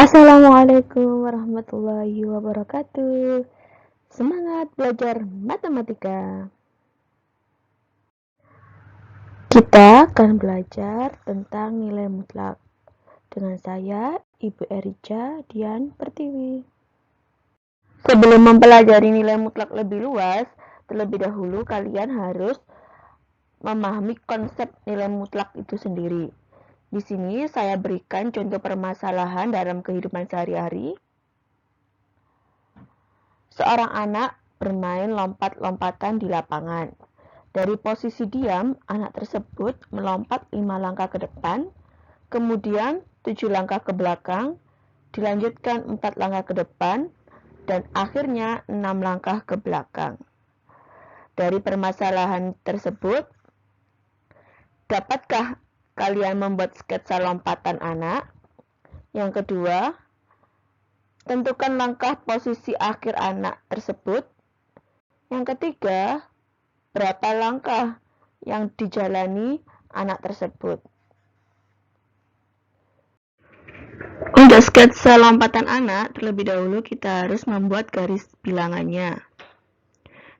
Assalamualaikum warahmatullahi wabarakatuh. Semangat belajar matematika. Kita akan belajar tentang nilai mutlak. Dengan saya, Ibu Erica Dian Pertiwi. Sebelum mempelajari nilai mutlak lebih luas, terlebih dahulu kalian harus memahami konsep nilai mutlak itu sendiri. Di sini saya berikan contoh permasalahan dalam kehidupan sehari-hari. Seorang anak bermain lompat-lompatan di lapangan. Dari posisi diam, anak tersebut melompat 5 langkah ke depan, kemudian 7 langkah ke belakang, dilanjutkan 4 langkah ke depan, dan akhirnya 6 langkah ke belakang. Dari permasalahan tersebut, dapatkah kalian membuat sketsa lompatan anak? Yang kedua, tentukan langkah posisi akhir anak tersebut. Yang ketiga, berapa langkah yang dijalani anak tersebut? Untuk sketsa lompatan anak, terlebih dahulu kita harus membuat garis bilangannya.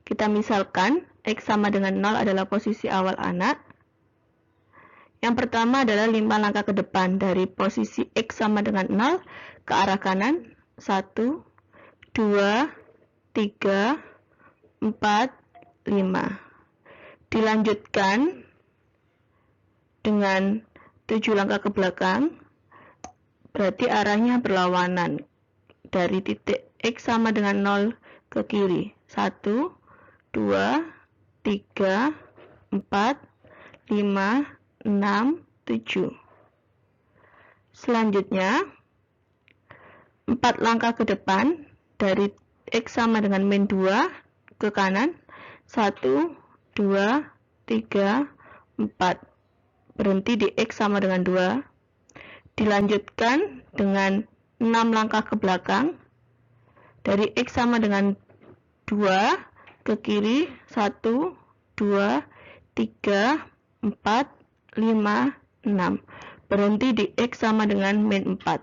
Kita misalkan, X sama dengan 0 adalah posisi awal anak. Yang pertama adalah 5 langkah ke depan. Dari posisi X sama dengan 0 ke arah kanan. 1, 2, 3, 4, 5. Dilanjutkan dengan 7 langkah ke belakang. Berarti arahnya berlawanan. Dari titik X sama dengan 0 ke kiri. 1, 2, 3, 4, 5, 6, 7. Selanjutnya, 4 langkah ke depan. Dari X sama dengan min 2 ke kanan. 1, 2, 3, 4. Berhenti di X sama dengan 2. Dilanjutkan dengan 6 langkah ke belakang. Dari X sama dengan 2 ke kiri. 1, 2, 3, 4, 5, 6. Berhenti di X sama dengan min 4.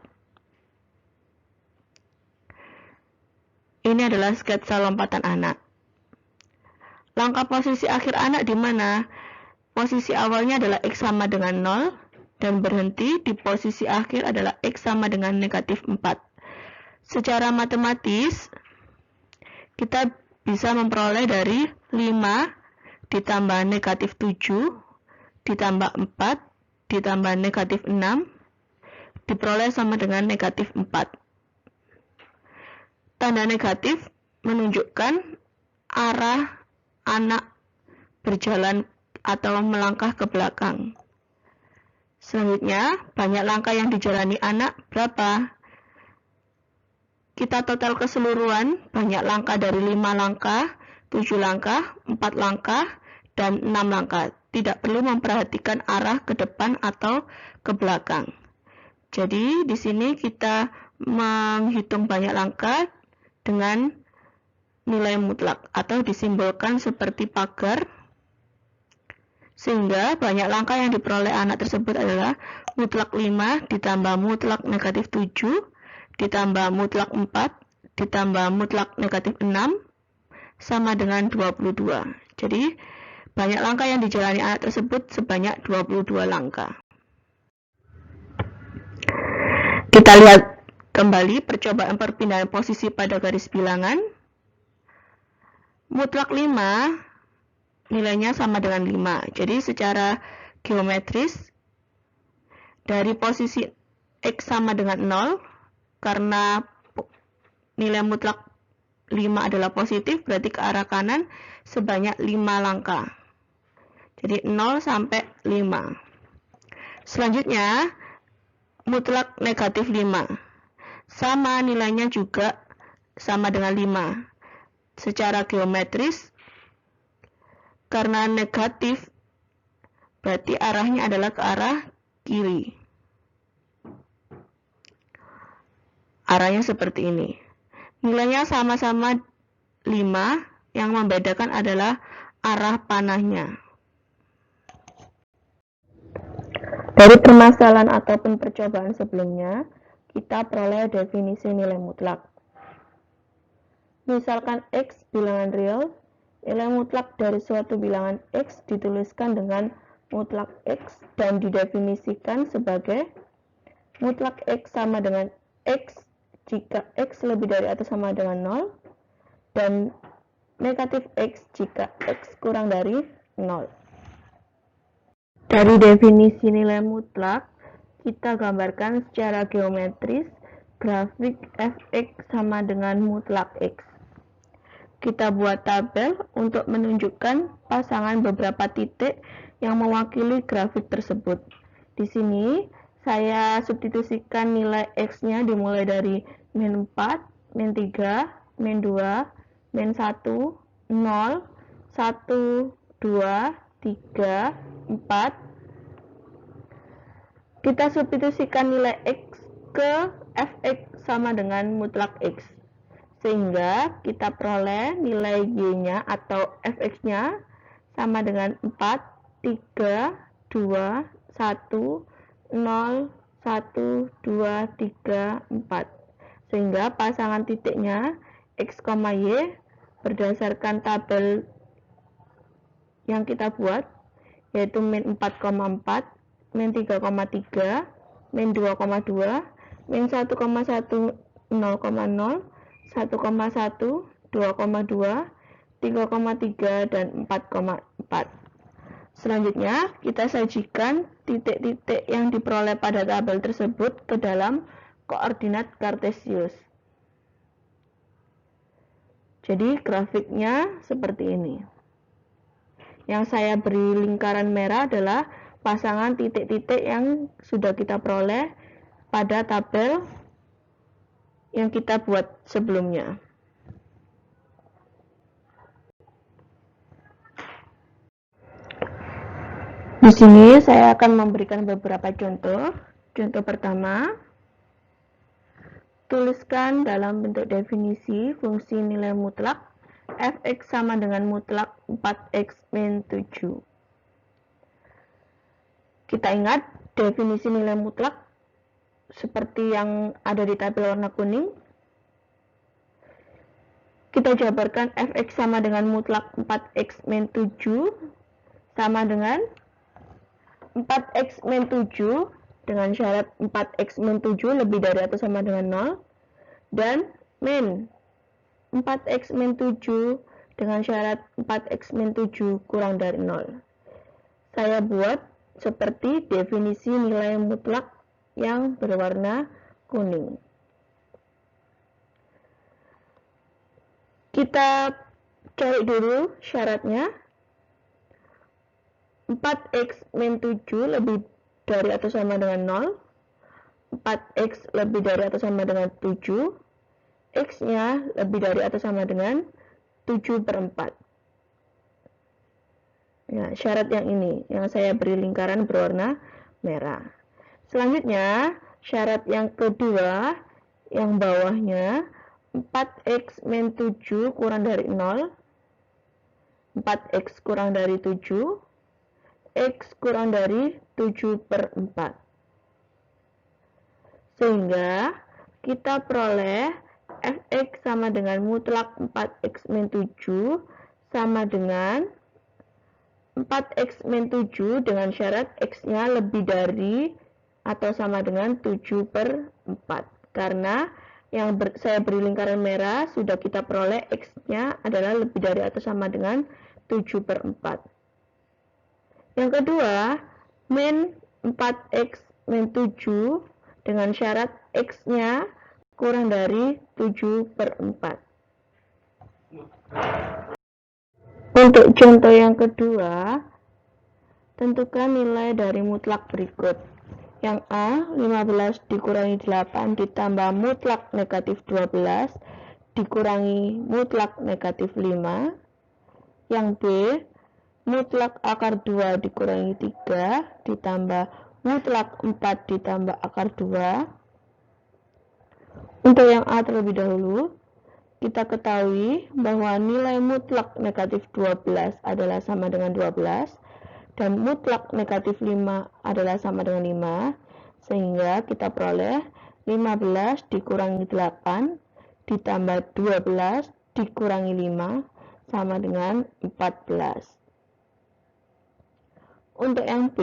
Ini adalah sketsa lompatan anak. Langkah posisi akhir anak di mana? Posisi awalnya adalah X sama dengan 0 dan berhenti di posisi akhir adalah X sama dengan negatif 4. Secara matematis, kita bisa memperoleh dari 5 ditambah negatif 7 ditambah 4 ditambah negatif 6 diperoleh sama dengan negatif 4. Tanda negatif menunjukkan arah anak berjalan atau melangkah ke belakang. Selanjutnya, banyak langkah yang dijalani anak berapa? Kita total keseluruhan, banyak langkah dari 5 langkah, 7 langkah, 4 langkah, dan 6 langkah. Tidak perlu memperhatikan arah ke depan atau ke belakang. Jadi, di sini kita menghitung banyak langkah dengan nilai mutlak atau disimbolkan seperti pagar, sehingga banyak langkah yang diperoleh anak tersebut adalah mutlak 5 ditambah mutlak negatif 7 ditambah mutlak 4 ditambah mutlak negatif 6 sama dengan 22. Jadi banyak langkah yang dijalani anak tersebut sebanyak 22 langkah. Kita lihat kembali percobaan perpindahan posisi pada garis bilangan. Mutlak 5 nilainya sama dengan 5. Jadi secara geometris dari posisi X sama dengan 0, karena nilai mutlak 5 adalah positif, berarti ke arah kanan sebanyak 5 langkah. Jadi 0 sampai 5. Selanjutnya, mutlak negatif 5. Sama nilainya juga sama dengan 5. Secara geometris, karena negatif, berarti arahnya adalah ke arah kiri. Arahnya seperti ini. Nilainya sama-sama 5, yang membedakan adalah arah panahnya. Dari permasalahan ataupun percobaan sebelumnya, kita peroleh definisi nilai mutlak. Misalkan X bilangan real, nilai mutlak dari suatu bilangan X dituliskan dengan mutlak X dan didefinisikan sebagai mutlak X sama dengan X jika X lebih dari atau sama dengan 0 dan negatif X jika X kurang dari 0. Dari definisi nilai mutlak, kita gambarkan secara geometris grafik fx sama dengan mutlak x. Kita buat tabel untuk menunjukkan pasangan beberapa titik yang mewakili grafik tersebut. Di sini saya substitusikan nilai x-nya dimulai dari min 4, min 3, min 2, min 1, 0, 1, 2, 3, 4. Kita substitusikan nilai x ke fx sama dengan mutlak x, sehingga kita peroleh nilai y-nya atau fx-nya sama dengan 4, 3, 2, 1, 0, 1, 2, 3, 4. Sehingga pasangan titiknya x, y berdasarkan tabel yang kita buat, yaitu min 4,4, min 3,3, min 2,2, min 1,1, 0,0, 1,1, 2,2, 3,3, dan 4,4. Selanjutnya, kita sajikan titik-titik yang diperoleh pada tabel tersebut ke dalam koordinat kartesius. Jadi, grafiknya seperti ini. Yang saya beri lingkaran merah adalah pasangan titik-titik yang sudah kita peroleh pada tabel yang kita buat sebelumnya. Di sini saya akan memberikan beberapa contoh. Contoh pertama, tuliskan dalam bentuk definisi fungsi nilai mutlak fx sama dengan mutlak 4x min 7. Kita ingat definisi nilai mutlak seperti yang ada di tabel warna kuning. Kita jabarkan fx sama dengan mutlak 4x min 7 sama dengan 4x min 7 dengan syarat 4x min 7 lebih dari atau sama dengan 0 dan min 4x min 7 dengan syarat 4x min 7 kurang dari 0. Saya buat seperti definisi nilai mutlak yang berwarna kuning. Kita cari dulu syaratnya. 4x min 7 lebih dari atau sama dengan 0. 4x lebih dari atau sama dengan 7. X-nya lebih dari atau sama dengan 7/4. Nah, syarat yang ini, yang saya beri lingkaran berwarna merah. Selanjutnya, syarat yang kedua, yang bawahnya, 4x min 7 kurang dari 0, 4x kurang dari 7, x kurang dari 7/4. Sehingga, kita peroleh fx sama dengan mutlak 4x min 7 sama dengan 4x min 7 dengan syarat x-nya lebih dari atau sama dengan 7/4. Karena yang saya beri lingkaran merah sudah kita peroleh x-nya adalah lebih dari atau sama dengan 7/4. Yang kedua, min 4x min 7 dengan syarat x-nya kurang dari 7/4. Untuk contoh yang kedua, tentukan nilai dari mutlak berikut. Yang A, 15 dikurangi 8 ditambah mutlak negatif 12 dikurangi mutlak negatif 5. Yang B, mutlak akar 2 dikurangi 3 ditambah mutlak 4 ditambah akar 2. Untuk yang A terlebih dahulu, kita ketahui bahwa nilai mutlak negatif 12 adalah sama dengan 12 dan mutlak negatif 5 adalah sama dengan 5, sehingga kita peroleh 15 dikurangi 8 ditambah 12 dikurangi 5 sama dengan 14. Untuk yang B,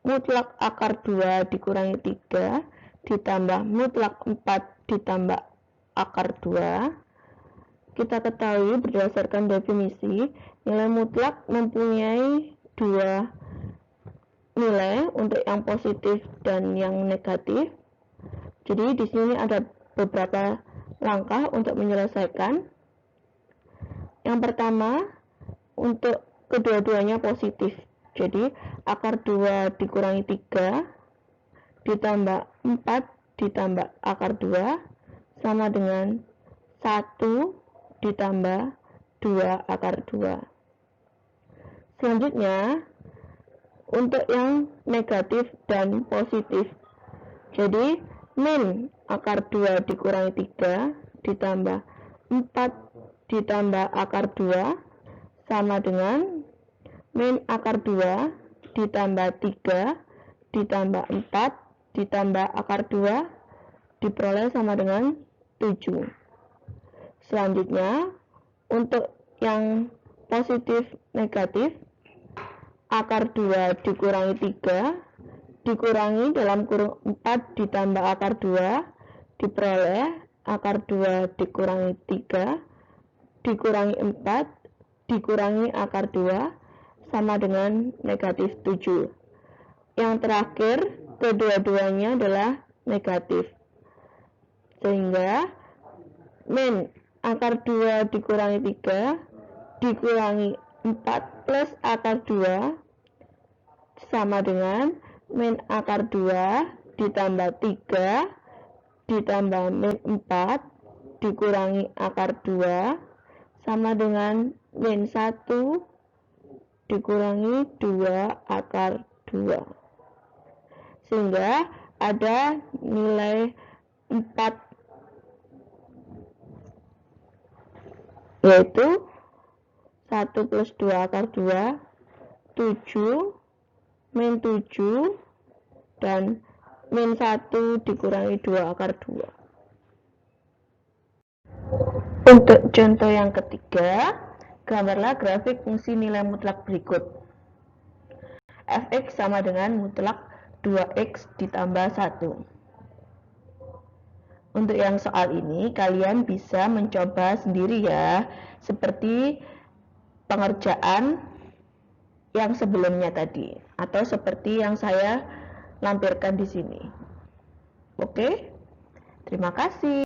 mutlak akar 2 dikurangi 3 ditambah mutlak 4 ditambah akar 2. Kita ketahui berdasarkan definisi, nilai mutlak mempunyai dua nilai untuk yang positif dan yang negatif. Jadi di sini ada beberapa langkah untuk menyelesaikan. Yang pertama, untuk kedua-duanya positif. Jadi akar 2 dikurangi 3 ditambah 4 ditambah akar 2 sama dengan 1 ditambah 2 akar 2. Selanjutnya, untuk yang negatif dan positif. Jadi min akar 2 dikurangi 3 ditambah 4 ditambah akar 2 sama dengan min akar 2 ditambah 3 ditambah 4 ditambah akar 2 diperoleh sama dengan 7. Selanjutnya, untuk yang positif negatif, akar 2 dikurangi 3 dikurangi dalam kurung 4 ditambah akar 2 diperoleh akar 2 dikurangi 3 dikurangi 4 dikurangi akar 2 sama dengan negatif 7. Yang terakhir, kedua-duanya adalah negatif. Sehingga min akar 2 dikurangi 3 dikurangi 4 plus akar 2 sama dengan min akar 2 ditambah 3 ditambah min 4 dikurangi akar 2 sama dengan min 1 dikurangi 2 akar 2. Sehingga ada nilai 4, yaitu 1 plus 2 akar 2, 7, min 7, dan min 1 dikurangi 2 akar 2. Untuk contoh yang ketiga, gambarlah grafik fungsi nilai mutlak berikut. Fx sama dengan mutlak 2x ditambah 1. Untuk yang soal ini, kalian bisa mencoba sendiri ya, seperti pengerjaan yang sebelumnya tadi, atau seperti yang saya lampirkan di sini. Oke, terima kasih.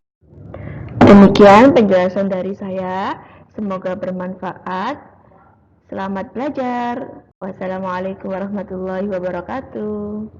Demikian penjelasan dari saya. Semoga bermanfaat. Selamat belajar. Wassalamualaikum warahmatullahi wabarakatuh.